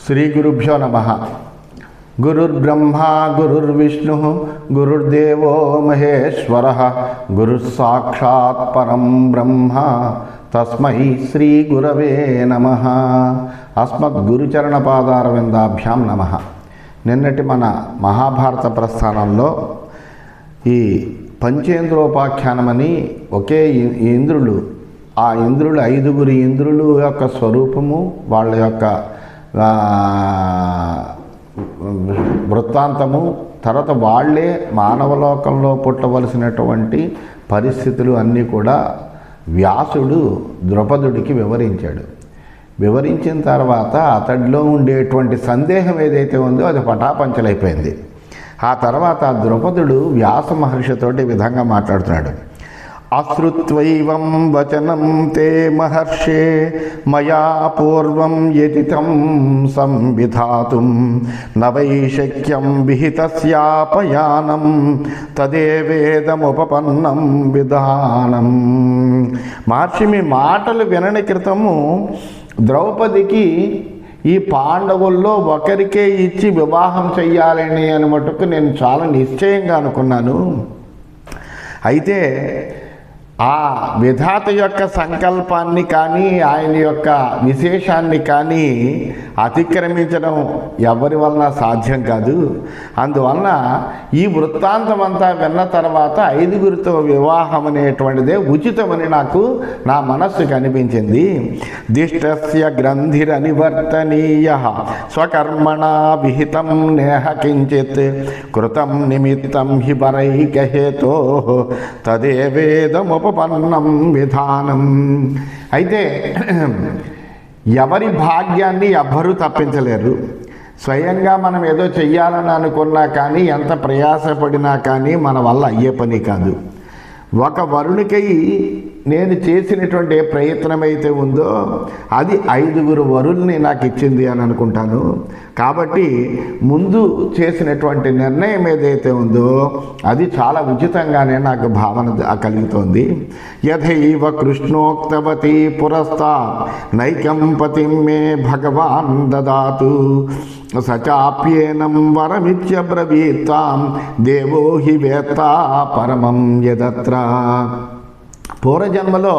శ్రీ గురుభ్యో నమః. గురుర్బ్రహ్మా గురుర్విష్ణు గురుర్దేవో మహేశ్వరః గురుః సాక్షాత్ పరం బ్రహ్మ తస్మై శ్రీ గురవే నమః. అస్మద్గురుచరణపాదారవిందాభ్యాం నమః. నిన్నటి మన మహాభారత ప్రస్థానంలో ఈ పంచేంద్రోపాఖ్యానమని ఒకే ఇంద్రులు, ఆ ఇంద్రులు ఐదుగురు ఇంద్రులు యొక్క స్వరూపము, వాళ్ళ యొక్క వృత్తాంతము, తర్వాత వాళ్ళే మానవలోకంలో పుట్టవలసినటువంటి పరిస్థితులు అన్నీ కూడా వ్యాసుడు ద్రౌపదుడికి వివరించాడు. వివరించిన తర్వాత అతడిలో ఉండేటువంటి సందేహం ఏదైతే ఉందో అది పటాపంచలైపోయింది. ఆ తర్వాత ద్రౌపదుడు వ్యాస మహర్షితోటి విధంగా మాట్లాడుతున్నాడు. అశ్రుత్వైవం వచనం తే మహర్షే మయా పూర్వం యతితం సంవిధాతుం నవై శక్యం విహితస్యాపయానం తదేవేదముపపన్నం విధానం. మహర్షి, మీ మాటలు వినని క్రితము ద్రౌపదికి ఈ పాండవుల్లో ఒకరికే ఇచ్చి వివాహం చెయ్యాలని అని మటుకు నేను చాలా నిశ్చయంగా అనుకున్నాను. అయితే ఆ విధాత యొక్క సంకల్పాన్ని కానీ ఆయన యొక్క విశేషాన్ని కానీ అతిక్రమించడం ఎవరి వలన సాధ్యం కాదు. అందువలన ఈ వృత్తాంతం అంతా విన్న తర్వాత ఐదుగురితో వివాహం అనేటువంటిదే ఉచితమని నాకు నా మనస్సుకు అనిపించింది. దిష్టస్య గ్రంథిరనివర్తనీయ స్వకర్మణ విహితం నేహ కించిత్ కృతం నిమిత్తం హి పరైకహేతో తదేవేదముపపన్నం విధానం. అయితే ఎవరి భాగ్యాన్ని ఎవ్వరూ తప్పించలేరు. స్వయంగా మనం ఏదో చెయ్యాలని అనుకున్నా కానీ, ఎంత ప్రయాసపడినా కానీ మన వల్ల అయ్యే పని కాదు. ఒక వరునికై నేను చేసినటువంటి ఏ ప్రయత్నం అయితే ఉందో అది ఐదుగురు వరుల్ని నాకు ఇచ్చింది అని అనుకుంటాను. కాబట్టి ముందు చేసినటువంటి నిర్ణయం ఏదైతే ఉందో అది చాలా ఉచితంగానే నాకు భావన కలుగుతోంది. యథైవ కృష్ణోక్తవతి పురస్తా నైకం పతిం మే భగవాన్ దదాతు సచాప్యేనం వరమిత్యబ్రవీత్తాం దేవో హి వేత్తా పరమం యదత్ర. పూర్వజన్మలో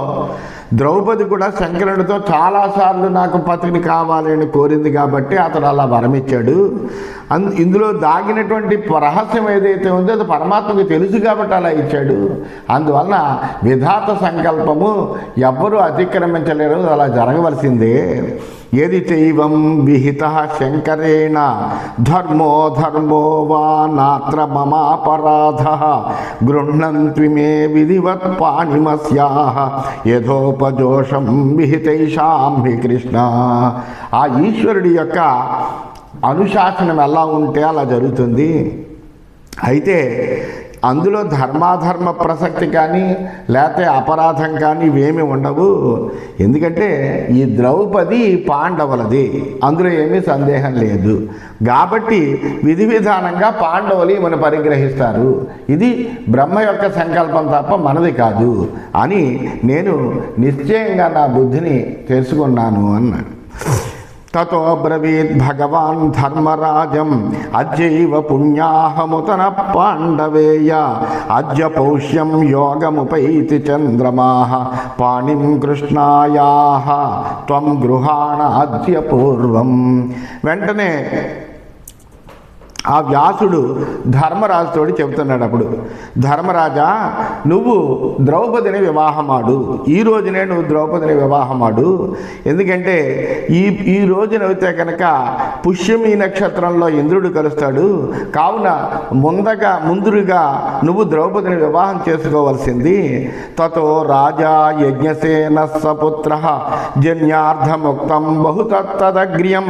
ద్రౌపది కూడా శంకరుడితో చాలాసార్లు నాకు పతిని కావాలని కోరింది కాబట్టి అతడు అలా వరమిచ్చాడు. ఇందులో దాగినటువంటి రహస్యం ఏదైతే ఉందో అది పరమాత్మకు తెలుసు కాబట్టి అలా ఇచ్చాడు. అందువలన విధాత సంకల్పము ఎవ్వరూ అతిక్రమించలేరు, అలా జరగవలసిందే. ఏది చైవం విహిత శంకరేణ ధర్మో ధర్మో వా నాత్ర మమాపరాధ గృహ్ణంత్వి మే విధివత్ పాణిమస్యాః యథోపజోషం విహితైషాం హి కృష్ణ. ఆ ఈశ్వరుడి యొక్క అనుశాసనం ఎలా ఉంటే అలా జరుగుతుంది. అయితే అందులో ధర్మాధర్మ ప్రసక్తి కానీ లేకపోతే అపరాధం కానీ ఇవేమీ ఉండవు. ఎందుకంటే ఈ ద్రౌపది పాండవులది, అందులో ఏమీ సందేహం లేదు. కాబట్టి విధి విధానంగా పాండవులు ఈమెను పరిగ్రహిస్తారు. ఇది బ్రహ్మ యొక్క సంకల్పం తప్ప మనది కాదు అని నేను నిశ్చయంగా నా బుద్ధిని తెలుసుకున్నాను అన్నాడు. తతో బ్రవీత్ భగవాన్ ధర్మరాజం అద్యైవ పుణ్యాహముతన పాండవేయ అద్య పౌష్యం యోగముపైతి చంద్రమాః పాణిం కృష్ణాయాః త్వం గృహాణ అద్య పూర్వం. వెంటనే ఆ వ్యాసుడు ధర్మరాజుతోటి చెబుతున్నాడు. అప్పుడు ధర్మరాజా, నువ్వు ద్రౌపదిని వివాహమాడు, ఈ రోజునే నువ్వు ద్రౌపదిని వివాహమాడు. ఎందుకంటే ఈ రోజునైతే కనుక పుష్యమి నక్షత్రంలో ఇంద్రుడు కలుస్తాడు. కావున ముందుగా నువ్వు ద్రౌపదిని వివాహం చేసుకోవలసింది. తతో రాజా యజ్ఞసేన సపుత్రః జన్యార్థముక్తం బహుతత్తదగ్ర్యం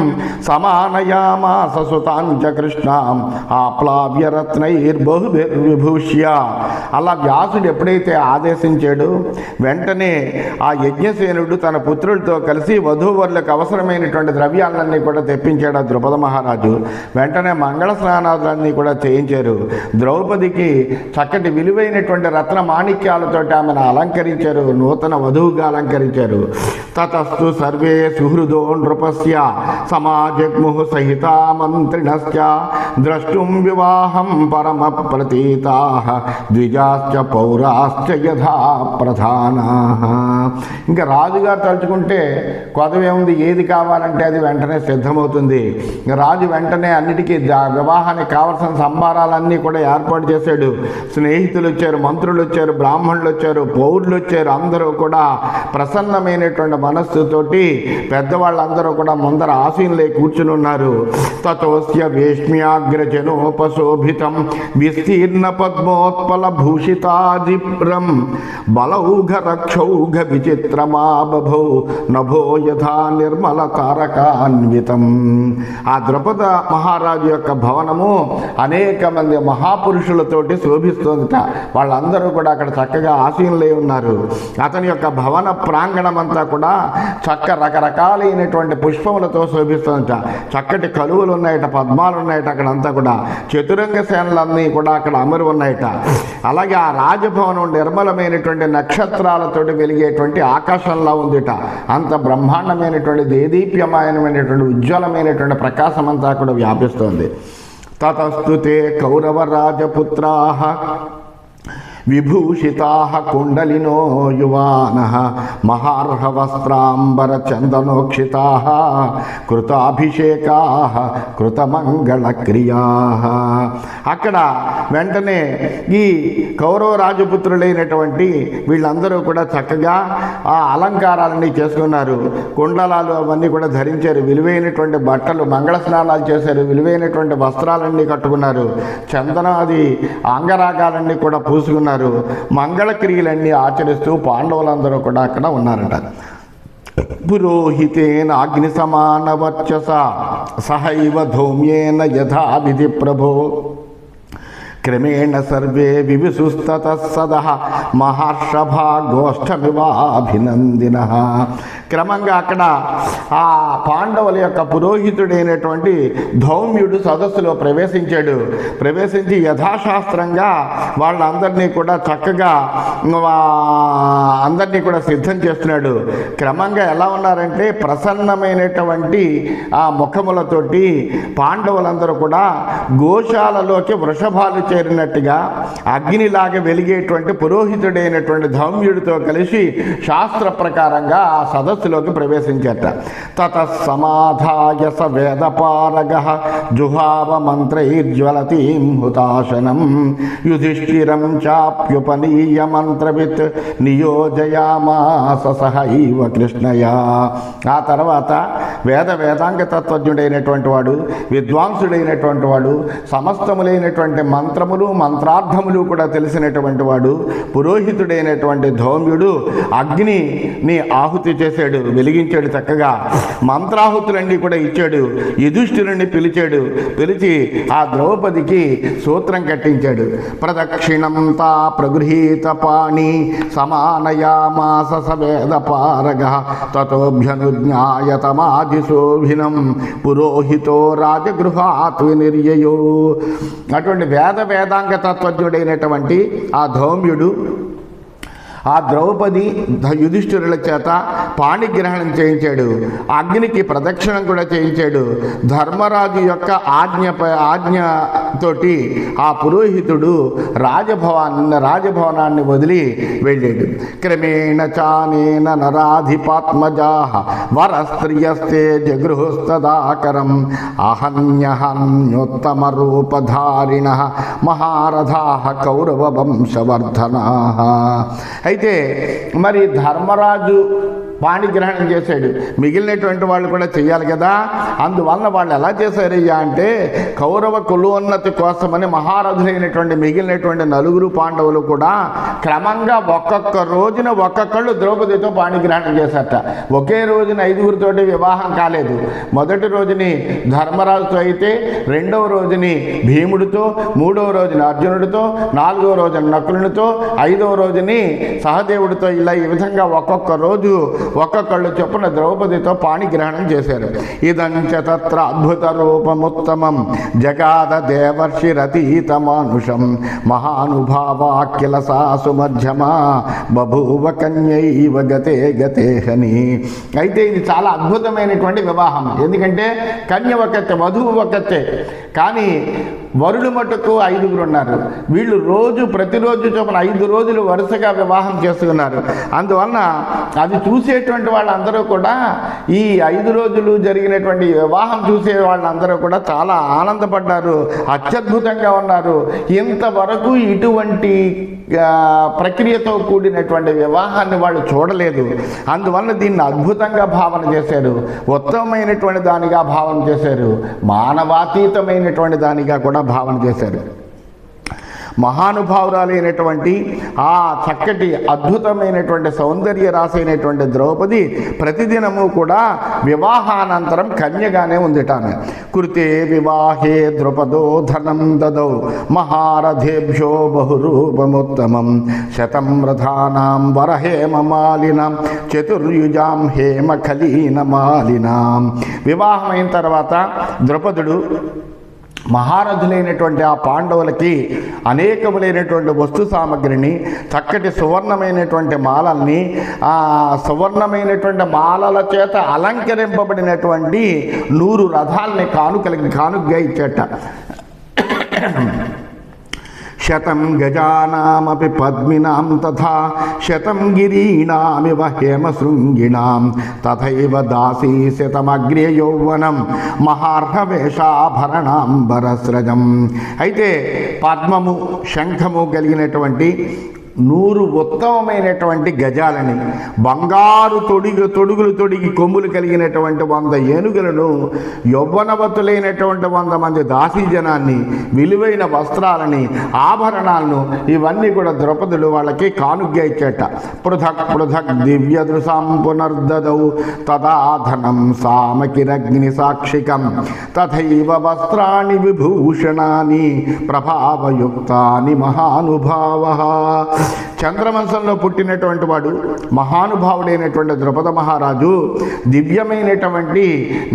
సమానయామాస సుతాంచ కృష్ణ ఆప్లావ్యరత్నైర్బహుభిర్విభూష్య. అలా వ్యాసుడు ఎప్పుడైతే ఆదేశించాడో వెంటనే ఆ యజ్ఞసేనుడు తన పుత్రులతో కలిసి వధూవరులకు అవసరమైనటువంటి ద్రవ్యాలన్నీ కూడా తెప్పించాడు. ద్రుపద మహారాజు. వెంటనే మంగళ స్నానాలన్నీ కూడా చేయించారు. ద్రౌపదికి చక్కటి విలువైనటువంటి రత్న మాణిక్యాలతోటి ఆమెను అలంకరించారు, నూతన వధువుగా అలంకరించారు. తతస్తు సర్వే సుహృదో నృపస్య సమాజగ్ముః సహితా మంత్రిణశ్చ ద్రష్టుం వివాహం పరమ ప్రతీతాః ద్విజాశ్చ పౌరాశ్చ యథా ప్రధానాః. ఇంకా రాజుగారు తలుచుకుంటే కొదవేముంది, ఏది కావాలంటే అది వెంటనే సిద్ధమవుతుంది. రాజు వెంటనే అన్నిటికీ వివాహానికి కావలసిన సంభారాలన్నీ కూడా ఏర్పాటు చేశాడు. స్నేహితులు వచ్చారు, మంత్రులు వచ్చారు, బ్రాహ్మణులు వచ్చారు, పౌరులు వచ్చారు. అందరూ కూడా ప్రసన్నమైనటువంటి మనస్సుతోటి పెద్దవాళ్ళందరూ కూడా ముందర ఆసీనులై కూర్చుని ఉన్నారు. తతోస్య వేష్మ్యాగ్రజనోపశోభితం విస్తీర్ణ పద్మోత్పల భూషితాజిప్రం బలౌఘ రక్షౌఘ విచిత్రమా బభౌ నభో యథా నిర్మల తారకాన్వితం. ఆ ద్రుపద మహారాజు యొక్క భవనము అనేక మంది మహాపురుషులతోటి శోభిస్తుందట. వాళ్ళందరూ కూడా అక్కడ చక్కగా ఆసీనులై ఉన్నారు. అతని యొక్క భవన ప్రాంగణం అంతా కూడా రకరకాలైనటువంటి పుష్పములతో శోభిస్తుందట. చక్కటి కలువలు ఉన్నాయట, పద్మాలు ఉన్నాయట, అక్కడంతా కూడా చతురంగ సేనలన్నీ కూడా అక్కడ అమరు ఉన్నాయట. అలాగే ఆ రాజభవనం నిర్మలమైనటువంటి నక్షత్రాలతోటి వెలిగేటువంటి ఆకాశంలా ఉందిట. అంత బ్రహ్మాండమైనటువంటి దేదీప్యమానమైనటువంటి ఉజ్వలమైనటువంటి ప్రకాశం అంతా కూడా వ్యాపిస్తోంది. తతస్తు తే కౌరవ రాజపుత్రాః విభూషితాః కుండలినో యువానః మహార్హవస్త్రాంబర చందనోక్షితాః కృతాభిషేకాః కృతమంగళక్రియాః. అక్కడ వెంటనే ఈ కౌరవ రాజపుత్రులైనటువంటి వీళ్ళందరూ కూడా చక్కగా ఆ అలంకారాలన్నీ చేసుకున్నారు. కుండలాలు అవన్నీ కూడా ధరించారు, విలువైనటువంటి బట్టలు, మంగళ స్నానాలు చేశారు, విలువైనటువంటి వస్త్రాలన్నీ కట్టుకున్నారు, చందనాది అంగరాగాలన్నీ కూడా పూసుకున్నారు, మంగళక్రియలన్నీ ఆచరిస్తూ పాండవులందరూ కూడా అక్కడ ఉన్నారట. పురోహితేన అగ్ని సమాన వర్చస సహైవ ధౌమ్యేన యథా విధి ప్రభో క్రమేణ సర్వే వివిసుస్తతః సదః మహర్షభా గోష్ఠమివాభినందినః. క్రమంగా అక్కడ ఆ పాండవుల యొక్క పురోహితుడైనటువంటి ధౌమ్యుడు సదస్సులో ప్రవేశించాడు. ప్రవేశించి యథాశాస్త్రంగా వాళ్ళందరినీ కూడా చక్కగా అందరినీ కూడా సిద్ధం చేస్తున్నాడు. క్రమంగా ఎలా ఉన్నారంటే ప్రసన్నమైనటువంటి ఆ ముఖములతోటి పాండవులందరూ కూడా గోశాలలోకి వృషభాలు చేరినట్టుగా అగ్నిలాగా వెలిగేటువంటి పురోహితుడైనటువంటి ధౌమ్యుడితో కలిసి శాస్త్ర ప్రకారంగా ఆ సదస్సులోకి ప్రవేశించట. తతస్సమాధాయ స వేదపారగః జుహావ మంత్రైర్జ్వలతీం హుతాశనం యుధిష్ఠిరం చాప్యుపనీయ మంత్రవిత్ నియోజయామాస సహైవ కృష్ణయ. ఆ తర్వాత వేదాంగ తత్వజ్ఞుడైనటువంటి వాడు, విద్వాంసుడైనటువంటి వాడు, సమస్తములైనటువంటి మంత్రములు మంత్రార్థములు కూడా తెలిసినటువంటి వాడు, పురోహితుడైనటువంటి ధౌమ్యుడు అగ్నిని ఆహుతి చేశాడు, వెలిగించాడు. చక్కగా మంత్రాహుతులన్నీ కూడా ఇచ్చాడు. యుధిష్ఠిరుణ్ణి పిలిచాడు. పిలిచి ఆ ద్రౌపదికి సూత్రం కట్టించాడు. ప్రదక్షిణం తా ప్రగృహీత పాణి సమానయామాస సవేద పారగః తతోభ్యనుజ్ఞాయతమాదిశోభినం పురోహితో రాజగృహాత్ వినిర్యయో. అటువంటి వేదాంగ తత్వజ్ఞుడైనటువంటి ఆ ధౌమ్యుడు ఆ ద్రౌపది యుధిష్ఠిరుల చేత పాణిగ్రహణం చేయించాడు. అగ్నికి ప్రదక్షిణం కూడా చేయించాడు. ధర్మరాజు యొక్క ఆజ్ఞతోటి ఆ పురోహితుడు రాజభవనాన్ని వదిలి వెళ్ళాడు. క్రమేణ చానేన నరాధిపాత్మజాః వరస్త్రియస్తే జగృహస్తదాకరం అహన్యహన్యోత్తమ రూపధారిణః మహారథాః కౌరవ వంశవర్ధనాః. అయితే మరి ధర్మరాజు పాణిగ్రహణం చేశాడు, మిగిలినటువంటి వాళ్ళు కూడా చెయ్యాలి కదా. అందువల్ల వాళ్ళు ఎలా చేశారయ్యా అంటే కౌరవ కులోన్నతి కోసమని మహారథులైనటువంటి మిగిలినటువంటి నలుగురు పాండవులు కూడా క్రమంగా ఒక్కొక్క రోజున ఒక్కొక్కళ్ళు ద్రౌపదితో పాణిగ్రహణం చేశారట. ఒకే రోజున 5గురితోటి వివాహం కాలేదు. మొదటి రోజుని ధర్మరాజుతో అయితే, రెండవ రోజుని భీముడితో, మూడవ రోజున అర్జునుడితో, నాలుగవ రోజున నకులునితో, 5వ రోజుని సహదేవుడితో, ఇలా ఈ విధంగా ఒక్కొక్క రోజు ఒక్కొక్కళ్ళు చొప్పున ద్రౌపదితో పాణిగ్రహణం చేశారు. ఇదంచ తత్ర అద్భుత రూపముత్తమం జగాద దేవర్షిరతీత మానుషం మహానుభావాఖ్యల సాసు మధ్యమా బభూవ కన్యైవ గతే గతేహని. అయితే ఇది చాలా అద్భుతమైనటువంటి వివాహం. ఎందుకంటే కన్య ఒకతే, వధువు ఒకతే, కానీ వరుడు మటుకు 5 ఉన్నారు. వీళ్ళు ప్రతిరోజు చొప్పున 5 రోజులు వరుసగా వివాహం చేసుకున్నారు. అందువలన అది చూసేటువంటి వాళ్ళందరూ కూడా, ఈ 5 రోజులు జరిగినటువంటి వివాహం చూసే వాళ్ళందరూ కూడా చాలా ఆనందపడ్డారు, అత్యద్భుతంగా ఉన్నారు. ఇంతవరకు ఇటువంటి ప్రక్రియతో కూడినటువంటి వివాహాన్ని వాళ్ళు చూడలేదు. అందువల్ల దీన్ని అద్భుతంగా భావన చేశారు, ఉత్తమమైనటువంటి దానిగా భావన చేశారు, మానవాతీతమైనటువంటి దానిగా కూడా భావన చేశారు. మహానుభావురాలైనటువంటి ఆ చక్కటి అద్భుతమైనటువంటి సౌందర్య రాసైనటువంటి ద్రౌపది ప్రతిదినము కూడా వివాహానంతరం కన్యగానే ఉందిటామె. కృతే వివాహే ద్రుపదో ధనం దదౌ మహారథేభ్యో బహురూపముత్తమం శతం రథానాం వరహేమమాలినాం చతుర్యుజాం హేమఖలీనమాలినాం. వివాహమైన తర్వాత ద్రుపదుడు మహారథులైనటువంటి ఆ పాండవులకి అనేకములైనటువంటి వస్తు సామగ్రిని, చక్కటి సువర్ణమైనటువంటి మాలల్ని, ఆ సువర్ణమైనటువంటి మాలల చేత అలంకరింపబడినటువంటి 100 రథాలని కానుకగా ఇచ్చేట. శతం గజానామపి పద్మినాం తథా శతం గిరీణామివ హేమశృంగిణాం తథైవ దాసీ శతమగ్రే యౌవనం మహార్హవేషాభరణాంబరస్రజం. అయితే పద్మము, శంఖము కలిగినటువంటి 100 ఉత్తమమైనటువంటి గజాలని, బంగారు తొడుగులు తొడిగి కొమ్ములు కలిగినటువంటి 100 ఏనుగులను, యౌవనవతులైనటువంటి 100 మంది దాసీజనాన్ని, విలువైన వస్త్రాలని, ఆభరణాలను, ఇవన్నీ కూడా ద్రౌపదుడు వాళ్ళకి కానుగ్గా ఇచ్చేట. పృథక్ పృథక్ దివ్యదృశాం పునర్దదౌ తదాధనం సామకిరగ్ని సాక్షికం తథైవ వస్త్రాణి విభూషణాని ప్రభావయుక్తాని మహానుభావః. చంద్రవంశంలో పుట్టినటువంటి వాడు, మహానుభావుడైనటువంటి ద్రుపద మహారాజు దివ్యమైనటువంటి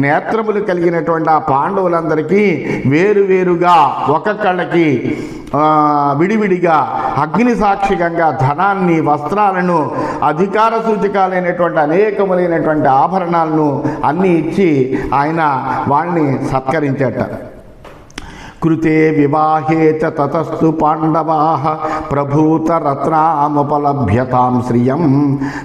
నేత్రములు కలిగినటువంటి ఆ పాండవులందరికీ వేరువేరుగా ఒక్కొక్కళ్ళకి విడివిడిగా అగ్ని సాక్షికంగా ధనాన్ని, వస్త్రాలను, అధికార సూచకాలైనటువంటి అనేకములైనటువంటి ఆభరణాలను అన్నీ ఇచ్చి ఆయన వాళ్ళని సత్కరించేట. కృతే వివాహే చ తతస్తు పాండవాః ప్రభూత రత్నాముపలభ్యతాం శ్రియం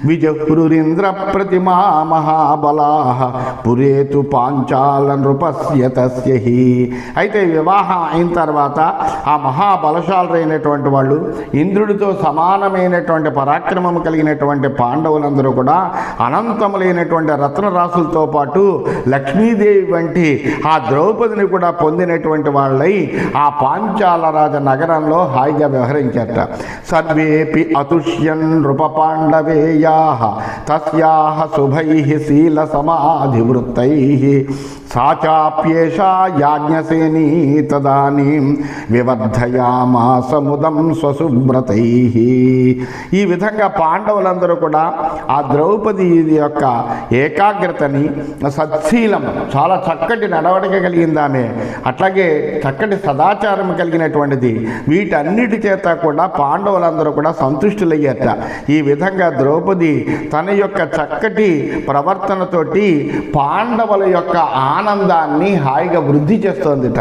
విజహృరింద్ర ప్రతిమా మహాబలాః పురేతు పాంచాల నృపస్య తస్య హి. అయితే వివాహం అయిన తర్వాత ఆ మహాబలశాలైనటువంటి వాళ్ళు, ఇంద్రుడితో సమానమైనటువంటి పరాక్రమం కలిగినటువంటి పాండవులందరూ కూడా అనంతములైనటువంటి రత్నరాశులతో పాటు లక్ష్మీదేవి వంటి ఆ ద్రౌపదిని కూడా పొందినటువంటి వాళ్ళ ఆ పాంచాల రాజ నగరంలో హాయిగా వ్యవహరించారట. సర్వేపి అతుష్యన్ నృప పాండవేయాః తస్యాః శుభైః శీల సమాధివృత్తైః సాచాప్యేషా యాజ్ఞసేనీ తదానీం వివర్ధయామాస ముదం స్వసుబ్రతైః. ఈ విధంగా పాండవులందరూ కూడా ఆ ద్రౌపది యొక్క ఏకాగ్రతని, సత్శీలం, చాలా చక్కటి నడవడిక కలిగిందామే, అట్లాగే చక్కటి సదాచారం కలిగినటువంటిది, వీటన్నిటి చేత కూడా పాండవులందరూ కూడా సంతుష్టులయ్యారట. ఈ విధంగా ద్రౌపది తన యొక్క చక్కటి ప్రవర్తనతోటి పాండవుల యొక్క ఆనందాన్ని హాయిగా వృద్ధి చేస్తోందిట.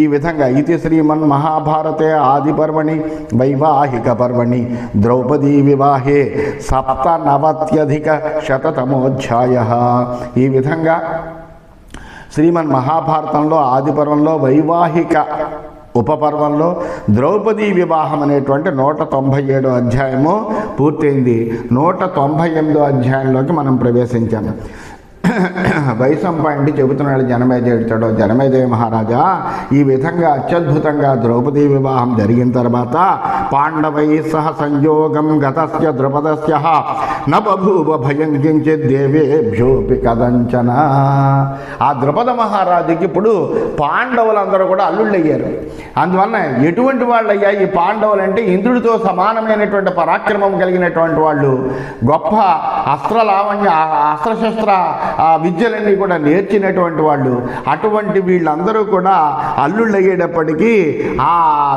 ఈ విధంగా ఇది శ్రీమన్ మహాభారతే ఆది పర్వణి వైవాహిక పర్వణి ద్రౌపదీ వివాహే 97-శతతమోధ్యాయః. ఈ విధంగా శ్రీమన్ మహాభారతంలో ఆది పర్వంలో వైవాహిక ఉపపర్వంలో ద్రౌపదీ వివాహం అనేటువంటి 197 అధ్యాయము పూర్తయింది. 198 అధ్యాయంలోకి మనం ప్రవేశించాము. వైశంపాయనుడు చెబుతున్నాడు జనమేజయుడితో, జనమేజయ మహారాజా, ఈ విధంగా అత్యద్భుతంగా ద్రౌపదీ వివాహం జరిగిన తర్వాత పాండవై సహ సంయోగం గతస్య ద్రుపదస్య న బభూవ భయం కించిత్ దేవేభ్యోపి కదంచన. ఆ ద్రుపద మహారాజుకి ఇప్పుడు పాండవులందరూ కూడా అల్లుళ్ళయ్యారు. అందువలన ఎటువంటి వాళ్ళు అయ్యా ఈ పాండవులు అంటే ఇంద్రుడితో సమానమైనటువంటి పరాక్రమం కలిగినటువంటి వాళ్ళు, గొప్ప అస్త్రశస్త్ర విద్యలన్నీ కూడా నేర్చినటువంటి వాళ్ళు. అటువంటి వీళ్ళందరూ కూడా అల్లుళ్ళు అయ్యేటప్పటికీ ఆ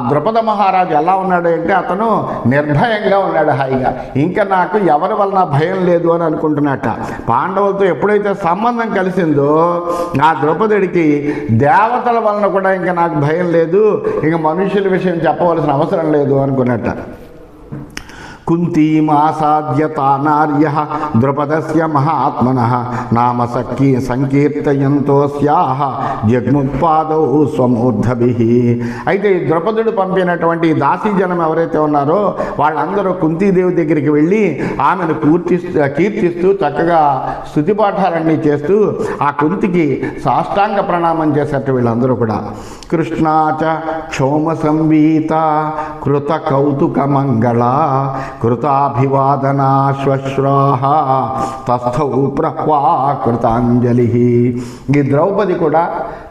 ద్రుపద మహారాజు ఎలా ఉన్నాడు అంటే అతను నిర్భయంగా ఉన్నాడు, హాయిగా. ఇంకా నాకు ఎవరి వలన భయం లేదు అని అనుకుంటున్నట్ట. పాండవులతో ఎప్పుడైతే సంబంధం కలిసిందో ఆ ద్రౌపదుడికి దేవతల వలన కూడా ఇంకా నాకు భయం లేదు, ఇంకా మనుషుల విషయం చెప్పవలసిన అవసరం లేదు అనుకున్నట్ట. కుంతీమాసాద్యతానార్య ద్రుపదస్య మహాత్మనః నామ సంకీర్తయంతోస్యాః జగ్ముత్పాదౌ స్వమూర్ధభిః. అయితే ఈ ద్రుపదుడు పంపినటువంటి దాసీజనం ఎవరైతే ఉన్నారో వాళ్ళందరూ కుంతీదేవి దగ్గరికి వెళ్ళి ఆమెను కీర్తిస్తూ చక్కగా స్తుతి పాఠాలన్నీ చేస్తూ ఆ కుంతికి సాష్టాంగ ప్రణామం చేసేట వీళ్ళందరూ కూడా. కృష్ణాచ క్షోమ సంవీత కృత కౌతుక మంగళ కృతాభివాదనా శ్వశ్రాహ తస్థౌ ప్రహ్వా కృతాంజలి. ఈ ద్రౌపది కూడా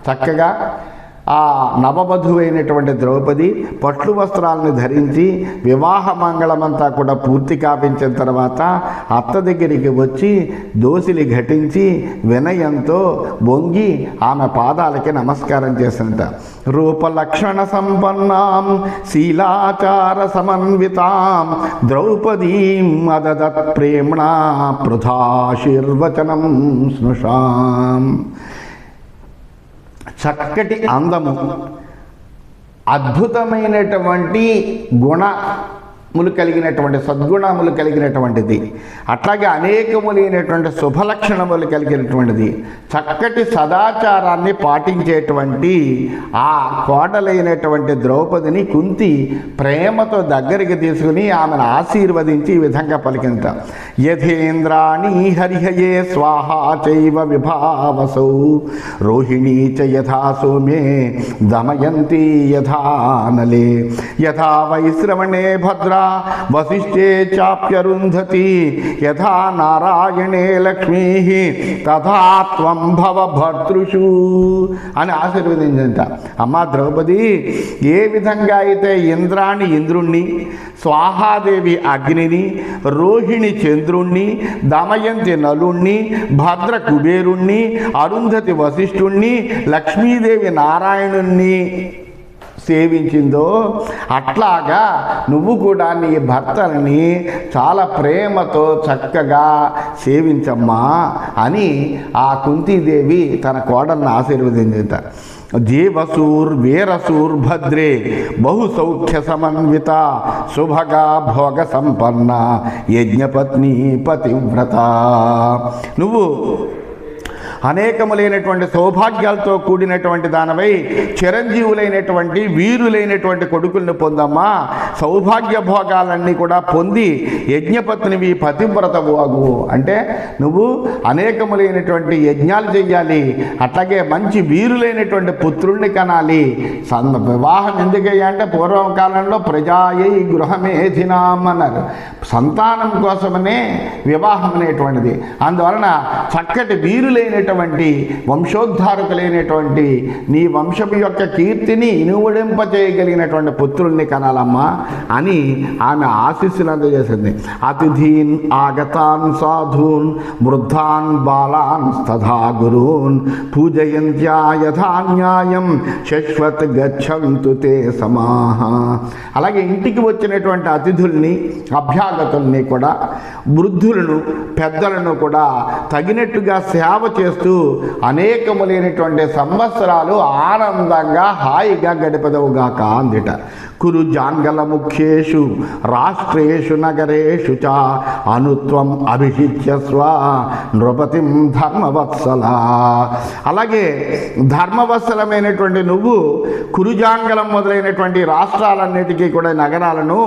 చక్కగా ఆ నవవధువైనటువంటి ద్రౌపది పట్లు వస్త్రాలను ధరించి వివాహ మంగళమంతా కూడా పూర్తి కావించిన తర్వాత అత్త దగ్గరికి వచ్చి దోసిలి ఘటించి వినయంతో వంగి ఆమె పాదాలకి నమస్కారం చేసింట. రూపలక్షణ సంపన్నాం శీలాచార సమన్వితాం ద్రౌపదీం అదదత్ ప్రేమ్ణా పృథాశీర్వచనం స్నుషాం. చక్కటి అందము, అద్భుతమైనటువంటి గుణములు కలిగినటువంటి సద్గుణములు కలిగినటువంటిది, అట్లాగే అనేకములైనటువంటి శుభలక్షణములు కలిగినటువంటిది, చక్కటి సదాచారాన్ని పాటించేటువంటి ఆ కోడలైనటువంటి ద్రౌపదిని కుంతి ప్రేమతో దగ్గరికి తీసుకుని ఆమెను ఆశీర్వదించి ఈ విధంగా పలికింత. యథేంద్రాణి హరిహయే స్వాహా చైవ విభావసౌ రోహిణీ చ యథా సోమే దమయంతి యథానలే యథా వైశ్రవణే భద్రా వసిష్ఠే చాప్యరుంధతి యథా నారాయణే లక్ష్మీ తథా త్వం భవ భర్తృషు అని ఆశీర్వదించంట. అమ్మా ద్రౌపది, ఏ విధంగా అయితే ఇంద్రాణి ఇంద్రుణ్ణి, స్వాహాదేవి అగ్నిని, రోహిణి చంద్రుణ్ణి, దమయంతి నలుణ్ణి, భద్ర కుబేరుణ్ణి, అరుంధతి వశిష్ఠుణ్ణి, లక్ష్మీదేవి నారాయణుణ్ణి సేవించిందో అట్లాగా నువ్వు కూడా నీ భర్తలని చాలా ప్రేమతో చక్కగా సేవించమ్మా అని ఆ కుంతీదేవి తన కోడలను ఆశీర్వదించింది. జీవసూర్వీరసూర్భద్రే బహు సౌఖ్య సమన్విత శుభగా భోగ సంపన్న యజ్ఞపత్ని పతివ్రత. నువ్వు అనేకములైనటువంటి సౌభాగ్యాలతో కూడినటువంటి దానివై చిరంజీవులైనటువంటి వీరులైనటువంటి కొడుకులను పొందమ్మా. సౌభాగ్య భోగాలన్నీ కూడా పొంది యజ్ఞపత్నివి పతివ్రతవు అగు. అంటే నువ్వు అనేకములైనటువంటి యజ్ఞాలు చెయ్యాలి, అట్లాగే మంచి వీరులైనటువంటి పుత్రుల్ని కనాలి. వివాహం ఎందుకయ్యా అంటే పూర్వం కాలంలో ప్రజాయై గృహమేధినాం అన్నారు. సంతానం కోసమనే వివాహం అనేటువంటిది. అందువలన చక్కటి వీరులైనటువంటి వంశోద్ధారకులైనటువంటి నీ వంశపు యొక్క కీర్తిని ఇనువడింప చేయగలిగినటువంటి పుత్రుల్ని కనాలమ్మా అని ఆమె ఆశీస్సులు అందజేసింది. అతిథీన్ ఆగతాన్ సాధూన్ వృద్ధాన్ బాలాన్ తథా గురూన్ పూజయంత్యా యథా న్యాయం శశ్వత్ గచ్చంతు తే సమాహ. అలాగే ఇంటికి వచ్చినటువంటి అతిథుల్ని, అభ్యాగతుల్ని కూడా, వృద్ధులను, పెద్దలను కూడా తగినట్టుగా సేవ చేస్తూ చేస్తూ అనేకములైనటువంటి సంవత్సరాలు ఆనందంగా హాయిగా గడిపదవుగాక అందిట. కురు జాంగల ముఖ్యేషు రాష్ట్రేషు నగరేషు చ అనుత్వం అభిషిచ్యస్వ నృపతిం ధర్మవత్సల. అలాగే ధర్మవత్సలమైనటువంటి నువ్వు కురుజాంగలం మొదలైనటువంటి రాష్ట్రాలన్నిటికీ కూడా నగరాలను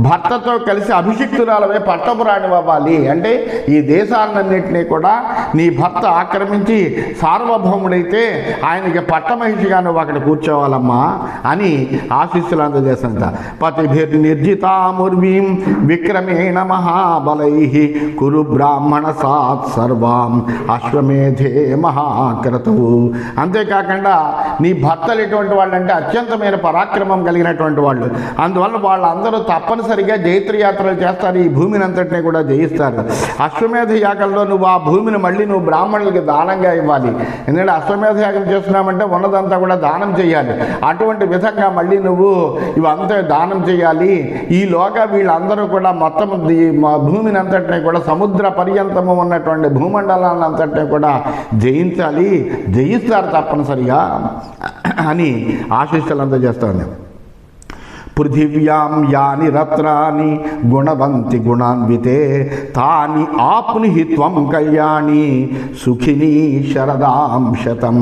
భర్తతో కలిసి అభిషిక్తురాలవే పట్టపురాణి అవ్వాలి. అంటే ఈ దేశాలన్నింటినీ కూడా నీ భర్త ఆక్రమించి సార్వభౌముడైతే ఆయనకి పట్టమహిషిగా నువ్వు అక్కడ కూర్చోవాలమ్మా అని ఆశీస్సులు అందజేస్తా. పతిభిర్నిర్జితాముర్వీం విక్రమేణ మహాబలై కురు బ్రాహ్మణ సాత్ సర్వాం అశ్వమేధే మహాక్రతువు. అంతేకాకుండా నీ భర్తలు ఎటువంటి వాళ్ళు అంటే అత్యంతమైన పరాక్రమం కలిగినటువంటి వాళ్ళు. అందువల్ల వాళ్ళందరూ తప్పనిసరిగా జైత్రయాత్రలు చేస్తారు, ఈ భూమిని అంతటినీ కూడా జయిస్తారు. అశ్వమేధ యాగంలో నువ్వు ఆ భూమిని మళ్ళీ నువ్వు బ్రాహ్మణులకి దానంగా ఇవ్వాలి. ఎందుకంటే అశ్వమేధ యాగం చేస్తున్నామంటే ఉన్నదంతా కూడా దానం చేయాలి. అటువంటి విధంగా మళ్ళీ నువ్వు ఇవంతా దానం చేయాలి. ఈలోగా వీళ్ళందరూ కూడా మొత్తం భూమిని అంతటినీ కూడా సముద్ర పర్యంతము ఉన్నటువంటి భూమండలాన్ని అంతటినీ కూడా జయించాలి, జయిస్తారు తప్పనిసరిగా అని ఆశీస్సులు అందజేస్తాను. పృథివ్యాం యాని రత్నాని గుణవంతి గుణాన్వితే తాని ఆప్నుహి త్వం కళ్యాణి సుఖిని శరదాం శతం.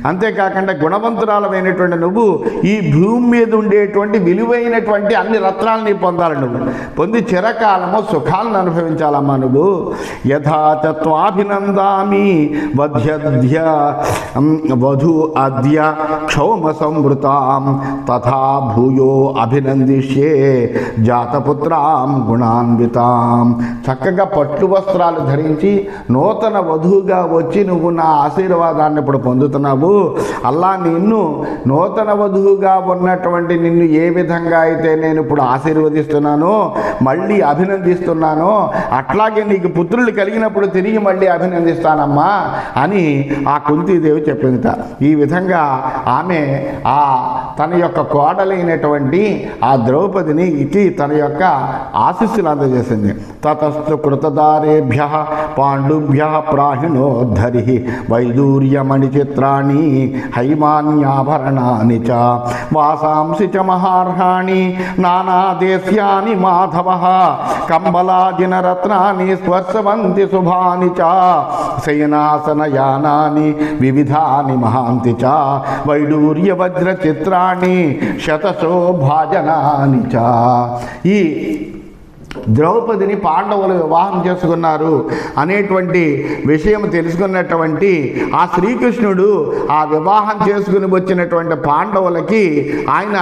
అంతేకాకుండా గుణవంతురాలమైనటువంటి నువ్వు ఈ భూమి మీద ఉండేటువంటి విలువైనటువంటి అన్ని రత్నాలని పొందాలి. నువ్వు పొంది చిరకాలము సుఖాలను అనుభవించాలమ్మా. నువ్వు యథాచత్వాభినందామి వధ్యధ్య వధు అద్య క్షౌమ సంవృతాం తథా భూయో అభినందిష్యే జాతపుత్రాం గుణాన్వితాం. చక్కగా పట్టు వస్త్రాలు ధరించి నూతన వధువుగా వచ్చి నువ్వు నా ఆశీర్వాదాన్ని ఇప్పుడు పొందుతున్నావు. అల్లా నిన్ను నూతన వధువుగా ఉన్నటువంటి నిన్ను ఏ విధంగా అయితే నేను ఇప్పుడు ఆశీర్వదిస్తున్నానో మళ్ళీ అభినందిస్తున్నానో అట్లాగే నీకు పుత్రులు కలిగినప్పుడు తిరిగి మళ్ళీ అభినందిస్తానమ్మా అని ఆ కుంతీదేవి చెప్పింది. ఈ విధంగా ఆమె తన యొక్క కోడలైనటువంటి ఆ ద్రౌపదిని తన యొక్క ఆశీస్సులు అందజేసింది. తతస్థు కృతదారేభ్య పాండుభ్య ప్రాహిణోద్ధరి వైదూర్యమణి చిత్రాణి హైమాన్యాభరణాని చ వాసాంసి చ మహార్హాణి నానాదేశ్యాని మాధవ కంబలాజిన రత్నాని స్పర్శవంతి శుభాని చ శయనాసనయానాని వివిధాని మహాంతి చ వైడూర్య వజ్ర చిత్రాణి శతశోభాజనాని చ. ఈ ద్రౌపదిని పాండవులు వివాహం చేసుకున్నారు అనేటువంటి విషయం తెలుసుకున్నటువంటి ఆ శ్రీకృష్ణుడు ఆ వివాహం చేసుకుని వచ్చినటువంటి పాండవులకి ఆయన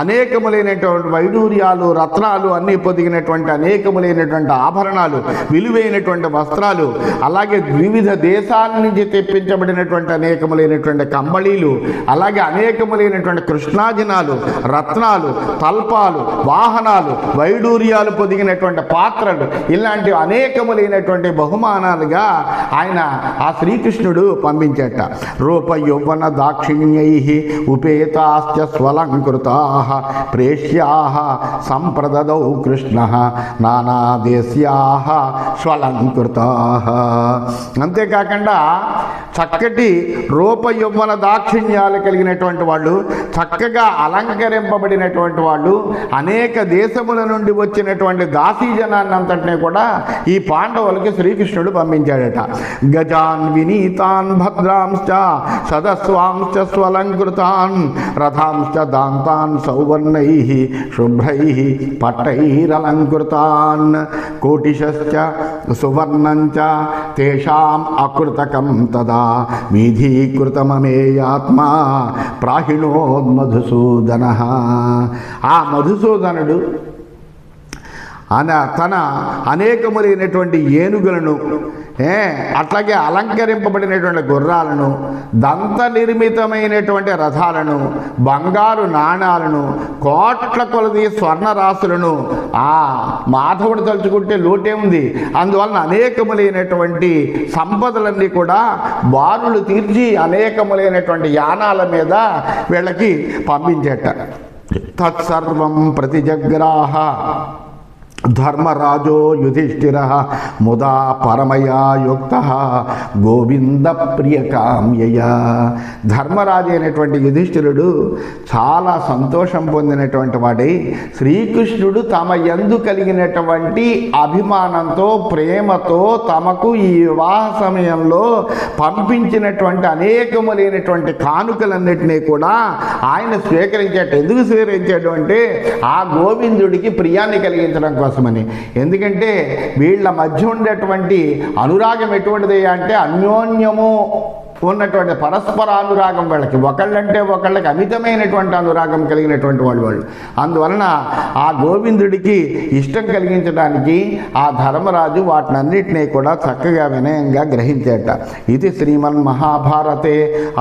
అనేకములైనటువంటి వైడూర్యాలు రత్నాలు అన్నీ పొదిగినటువంటి అనేకములైనటువంటి ఆభరణాలు విలువైనటువంటి వస్త్రాలు అలాగే వివిధ దేశాల నుంచి తెప్పించబడినటువంటి అనేకములైనటువంటి కంబళీలు అలాగే అనేకములైనటువంటి కృష్ణాజినాలు రత్నాలు తల్పాలు వాహనాలు వైడూర్యాలు పొదిగిన పాత్రలు ఇలాంటి అనేకములైనటువంటి బహుమానాలుగా ఆయన ఆ శ్రీకృష్ణుడు పంపించేట. రూప యౌవన దాక్షిణ్యై ఉపేతాశ్చ స్వలంకృతా ప్రేష్యా సంప్రదదౌ కృష్ణ నానాదేశ్యా స్వలంకృతా. అంతేకాకుండా చక్కటి రూప యౌవన దాక్షిణ్యాలు కలిగినటువంటి వాళ్ళు చక్కగా అలంకరింపబడినటువంటి వాళ్ళు అనేక దేశముల నుండి వచ్చినటువంటి దాసీ జనాన్ని అంతటినీ కూడా ఈ పాండవులకి శ్రీకృష్ణుడు పంపించాడట. గజాన్ వినీతాన్ భద్రాంశ్చ సదస్వాంశ్చ స్వలంకృతాన్ రథాంశ్చ దాంతాన్ సౌవర్ణై శుభ్రై పట్టైరలంకృతాన్ కోటిశశ్చ సువర్ణంచ తేషాం అకృతకం తదా వీధీకృతమమేయాత్మా ప్రాహిణోన్మధుసూదన. ఆ మధుసూదనుడు తన అనేకములైనటువంటి ఏనుగులను అట్లాగే అలంకరింపబడినటువంటి గుర్రాలను దంత నిర్మితమైనటువంటి రథాలను బంగారు నాణాలను కోట్ల కొలది స్వర్ణరాశులను ఆ మాధవుడు తలుచుకుంటే లోటే ఉంది. అందువలన అనేకములైనటువంటి సంపదలన్నీ కూడా బారులు తీర్చి అనేకములైనటువంటి యానాల మీద వీళ్ళకి పంపించేట. తత్సర్వం ప్రతిజగ్రాహ ధర్మరాజో యుధిష్ఠిర ముదా పరమయా యుక్త గోవింద ప్రియకామ్యయ. ధర్మరాజు అయినటువంటి యుధిష్ఠిరుడు చాలా సంతోషం పొందినటువంటి వాడై శ్రీకృష్ణుడు తమ యందు కలిగినటువంటి అభిమానంతో ప్రేమతో తమకు ఈ వివాహ సమయంలో పంపించినటువంటి అనేకములైనటువంటి కానుకలన్నింటినీ కూడా ఆయన స్వీకరించాడు. ఎందుకు స్వీకరించాడు అంటే ఆ గోవిందుడికి ప్రియాన్ని కలిగించడం కోసమని. ఎందుకంటే వీళ్ళ మధ్య ఉండేటువంటి అనురాగం ఎటువంటిది అంటే అన్యోన్యము ఉన్నటువంటి పరస్పర అనురాగం, వాళ్ళకి ఒకళ్ళంటే ఒకళ్ళకి అమితమైనటువంటి అనురాగం కలిగినటువంటి వాళ్ళు. అందువలన ఆ గోవిందుడికి ఇష్టం కలిగించడానికి ఆ ధర్మరాజు వాటినన్నిటినీ కూడా చక్కగా వినయంగా గ్రహించేట. ఇది శ్రీమన్ మహాభారతే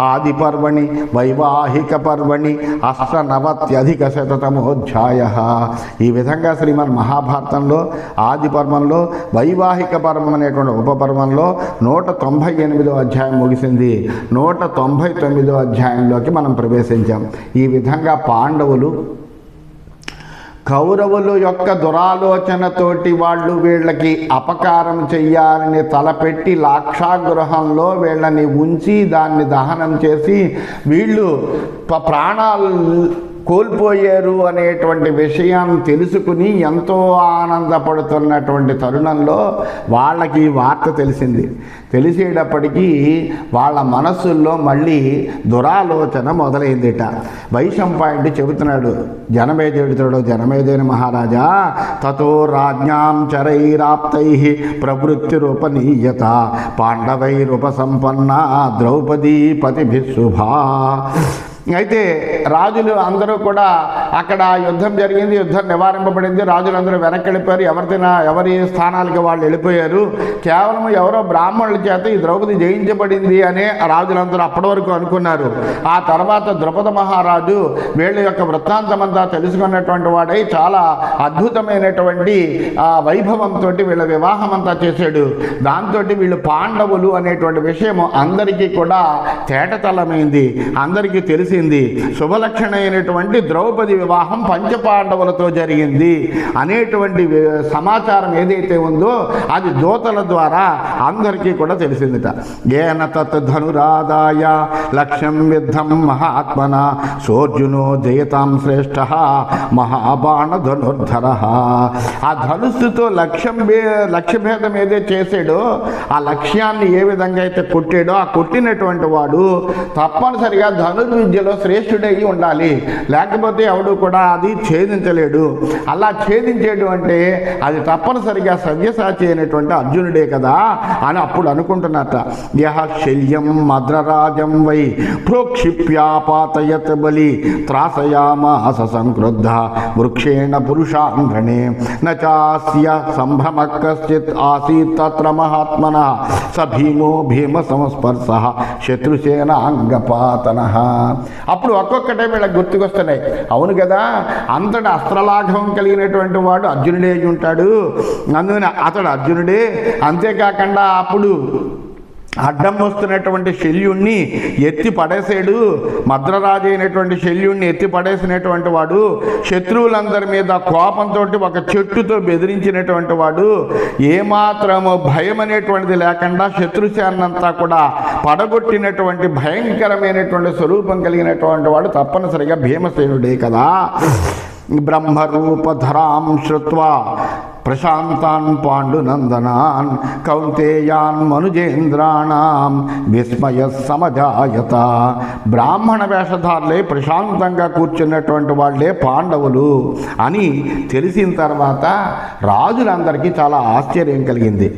ఆది పర్వణి వైవాహిక పర్వణి 89 ఈ విధంగా శ్రీమన్ మహాభారతంలో ఆది పర్వంలో వైవాహిక పర్వం అనేటువంటి ఉపపర్వంలో 198వ అధ్యాయం ముగిసింది. 199వ అధ్యాయంలోకి మనం ప్రవేశించాం. ఈ విధంగా పాండవులు కౌరవుల యొక్క దురాలోచనతోటి వాళ్ళు వీళ్ళకి అపకారం చెయ్యాలని తలపెట్టి లాక్షాగృహంలో వీళ్ళని ఉంచి దాన్ని దహనం చేసి వీళ్ళు ప్రాణాలు కోల్పోయారు అనేటువంటి విషయాన్ని తెలుసుకుని ఎంతో ఆనందపడుతున్నటువంటి తరుణంలో వాళ్ళకి వార్త తెలిసింది. తెలిసేటప్పటికీ వాళ్ళ మనస్సుల్లో మళ్ళీ దురాలోచన మొదలైందిట. వైశంపాయనుడు చెబుతున్నాడు జనమేజయుని మహారాజా, తతో రాజ్ఞాం చరైరాప్తై ప్రవృత్తిరూపనీయత పాండవైరుపసంపన్న ద్రౌపదీ పతిభిశుభా. అయితే రాజులు అందరూ కూడా అక్కడ యుద్ధం జరిగింది, యుద్ధం నివారింపబడింది, రాజులందరూ వెనక్కి వెళ్ళిపోయారు, ఎవరి స్థానాలకి వాళ్ళు వెళ్ళిపోయారు. కేవలం ఎవరో బ్రాహ్మణుల చేత ఈ ద్రౌపది జయించబడింది అనే రాజులందరూ అప్పటి వరకు అనుకున్నారు. ఆ తర్వాత ద్రుపద మహారాజు వీళ్ళ యొక్క వృత్తాంతమంతా తెలుసుకున్నటువంటి వాడై చాలా అద్భుతమైనటువంటి వైభవంతో వీళ్ళ వివాహం అంతా చేశాడు. దాంతో వీళ్ళు పాండవులు అనేటువంటి విషయం అందరికీ కూడా తేటతలమైంది, అందరికీ తెలిసి శుభలక్షణ అయినటువంటి ద్రౌపది వివాహం పంచపాండవులతో జరిగింది అనేటువంటి సమాచారం ఏదైతే ఉందో అది దూతల ద్వారా అందరికీ కూడా తెలిసిందిట. ఏన తత్ ధనురాదాయ లక్ష్యం విద్ధం మహాత్మన సోర్జునో జయతాం శ్రేష్ఠ మహాబాణ ధనుర్ధర. ఆ ధనుస్సుతో లక్ష్యభేదం ఏదైతే చేసాడో ఆ లక్ష్యాన్ని ఏ విధంగా అయితే కొట్టాడో ఆ కొట్టినటువంటి వాడు తప్పనిసరిగా ధనుర్విద్య శ్రేష్ఠుడై ఉండాలి, లేకపోతే ఎవడు కూడా అది ఛేదించలేడు. అలా ఛేదించేడు అంటే అది తప్పనిసరిగా సవ్యసాచి అయినటువంటి అర్జునుడే కదా అని అప్పుడు అనుకుంటున్నట్ట. యహ శల్యం మద్రరాజం వై ప్రోక్షిప్యాపాతయత్ బలి త్రాసయామాస సంక్రుద్ధ వృక్షేణ పురుషాంగణే నాస్య సంభ్రమ కశ్చిత్ ఆసీత్ తత్ర మహాత్మన స భీమో భీమ సంస్పర్శ శత్రుసేనాంగపాతన. అప్పుడు ఒక్కొక్కటే వీళ్ళకి గుర్తుకొస్తున్నాయి. అవును కదా, అంతటి అస్త్రలాఘవం కలిగినటువంటి వాడు అర్జునుడే అయి ఉంటాడు, అందుకని అతడు అర్జునుడే. అంతేకాకుండా అప్పుడు అడ్డం వస్తున్నటువంటి శల్యుణ్ణి ఎత్తి పడేసాడు, మద్రరాజు అయినటువంటి శల్యుణ్ణి ఎత్తి పడేసినటువంటి వాడు, శత్రువులందరి మీద కోపంతో ఒక చెట్టుతో బెదిరించినటువంటి వాడు, ఏమాత్రము భయం అనేటువంటిది లేకుండా శత్రుసేనంతా కూడా పడగొట్టినటువంటి భయంకరమైనటువంటి స్వరూపం కలిగినటువంటి వాడు తప్పనిసరిగా భీమసేనుడే కదా. బ్రహ్మరూపధరాం శ్రుత్వా ప్రశాంతాన్ పాండునందనాన్ కౌంతేయాన్ మనుజేంద్రాణం విస్మయ సమజాయత. బ్రాహ్మణ వేషధారులే ప్రశాంతంగా కూర్చున్నటువంటి వాళ్ళే పాండవులు అని తెలిసిన తర్వాత రాజులందరికీ చాలా ఆశ్చర్యం కలిగింది.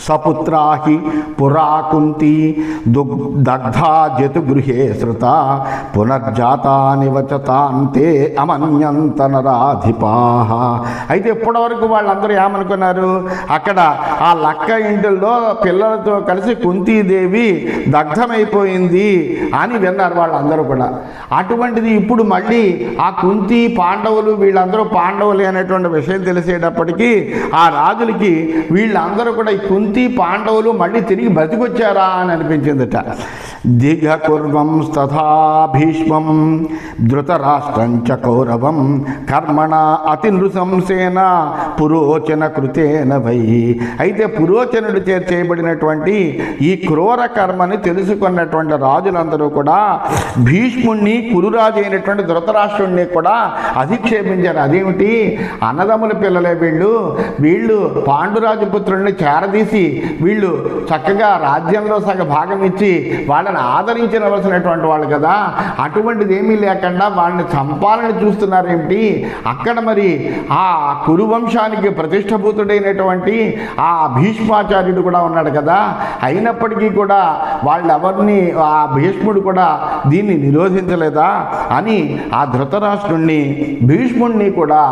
సపుత్రాహి పురాకుంతి దగ్ధా జతుగృహే శ్రుత పునర్జాతాని వచతాంతే అమన్యంతనరాధిపా. అయితే ఇప్పటివరకు వాళ్ళందరూ ఏమనుకున్నారు, అక్కడ ఆ లక్క ఇంటిల్లో పిల్లలతో కలిసి కుంతీదేవి దగ్ధమైపోయింది అని విన్నారు వాళ్ళందరూ కూడా. అటువంటిది ఇప్పుడు మళ్ళీ ఆ కుంతి పాండవులు వీళ్ళందరూ పాండవులే అనేటువంటి విషయం తెలిసేటప్పటికీ ఆ రాజులకి వీళ్ళందరూ కూడా ఈ కుంతి పాండవులు మళ్ళీ తిరిగి బతికొచ్చారా అని అనిపించిందట. దిగకుర్వం తథా భీష్మం ధృతరాష్ట్రం చ కౌరవం కర్మణ అతి నృశంసేన పురోచన కృతేన వై. అయితే పురోచనుడు చేయబడినటువంటి ఈ క్రూర కర్మని తెలుసుకున్నటువంటి రాజులందరూ కూడా భీష్ముణ్ణి, కురురాజు అయినటువంటి ధృతరాష్ట్రుణ్ణి కూడా అధిక్షేపించారు. అదేమిటి, అన్నదమ్ముల పిల్లలే వీళ్ళు పాండురాజు పుత్రుల్ని చేరదీసి వీళ్ళు చక్కగా రాజ్యంలో సగ భాగం ఇచ్చి వాళ్ళని ఆదరించవలసినటువంటి వాళ్ళు కదా, అటువంటిది ఏమీ లేకుండా వాళ్ళని చంపాలని చూస్తున్నారేమిటి? అక్కడ మరి ఆ కురువంశానికి ప్రతిష్టభూతుడైనటువంటి ఆ భీష్మాచార్యుడు కూడా ఉన్నాడు కదా, అయినప్పటికీ కూడా వాళ్ళెవరిని ఆ భీష్ముడు కూడా దీన్ని నిరోధించలేదా అని ఆ ధృతరాష్ట్రుణ్ణి, భీష్ముడిని కూడా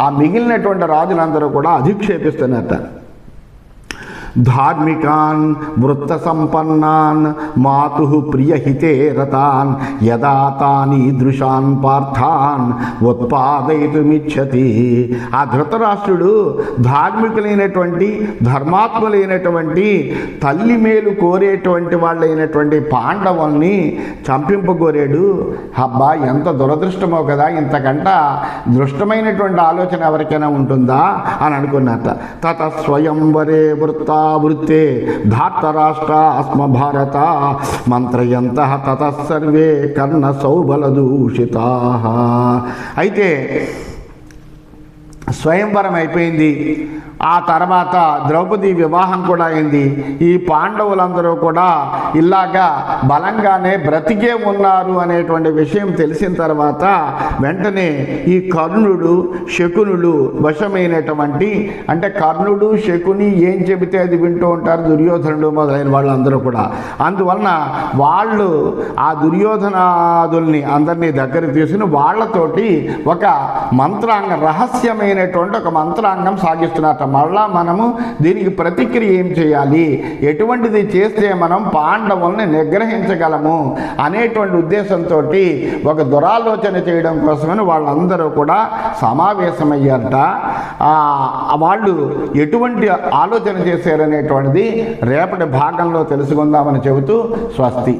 ఆ మిగిలినటువంటి రాజులందరూ కూడా అధిక్షేపిస్తున్నట్ట. ధార్మికాన్ వృత్త సంపన్నాన్ మాతు ప్రియహితే రతాన్ యదా తాని దృశాన్ పార్థాన్ ఉత్పాదయితుమిచ్చతి. ఆ ధృతరాష్ట్రుడు ధార్మికులైనటువంటి, ధర్మాత్ములైనటువంటి, తల్లి మేలు కోరేటువంటి వాళ్ళైనటువంటి పాండవుల్ని చంపింపగోరాడు. అబ్బా, ఎంత దురదృష్టమో కదా, ఇంతకంట దృష్టమైనటువంటి ఆలోచన ఎవరికైనా ఉంటుందా అని అనుకున్నట్ట. తత స్వయంవరే వృత్తే ధార్తరాష్ట్ర అస్మ భారత మంత్రయంతః తతః సర్వే కర్ణ సౌబలదూషితాః. అయితే స్వయంవరం అయిపోయింది. ఆ తర్వాత ద్రౌపది వివాహం కూడా అయింది. ఈ పాండవులందరూ కూడా ఇలాగా బలంగానే బ్రతికే ఉన్నారు అనేటువంటి విషయం తెలిసిన తర్వాత వెంటనే ఈ కర్ణుడు, శకునులు వశమైనటువంటి, అంటే కర్ణుడు, శకుని ఏం చెబితే అది వింటూ ఉంటారు దుర్యోధనుడు మొదలైన వాళ్ళందరూ కూడా. అందువలన వాళ్ళు ఆ దుర్యోధనాదుల్ని అందరినీ దగ్గరికి తీసుకుని వాళ్ళతోటి ఒక మంత్రాంగం, రహస్యమైనటువంటి ఒక మంత్రాంగం సాగిస్తున్నట్ట. మళ్ళా మనము దీనికి ప్రతిక్రియ ఏం చేయాలి, ఎటువంటిది చేస్తే మనం పాండవుల్ని నిగ్రహించగలము అనేటువంటి ఉద్దేశంతో ఒక దురాలోచన చేయడం కోసమని వాళ్ళందరూ కూడా సమావేశమయ్యారట. వాళ్ళు ఎటువంటి ఆలోచన చేశారనేటువంటిది రేపటి భాగంలో తెలుసుకుందామని చెబుతూ స్వస్తి.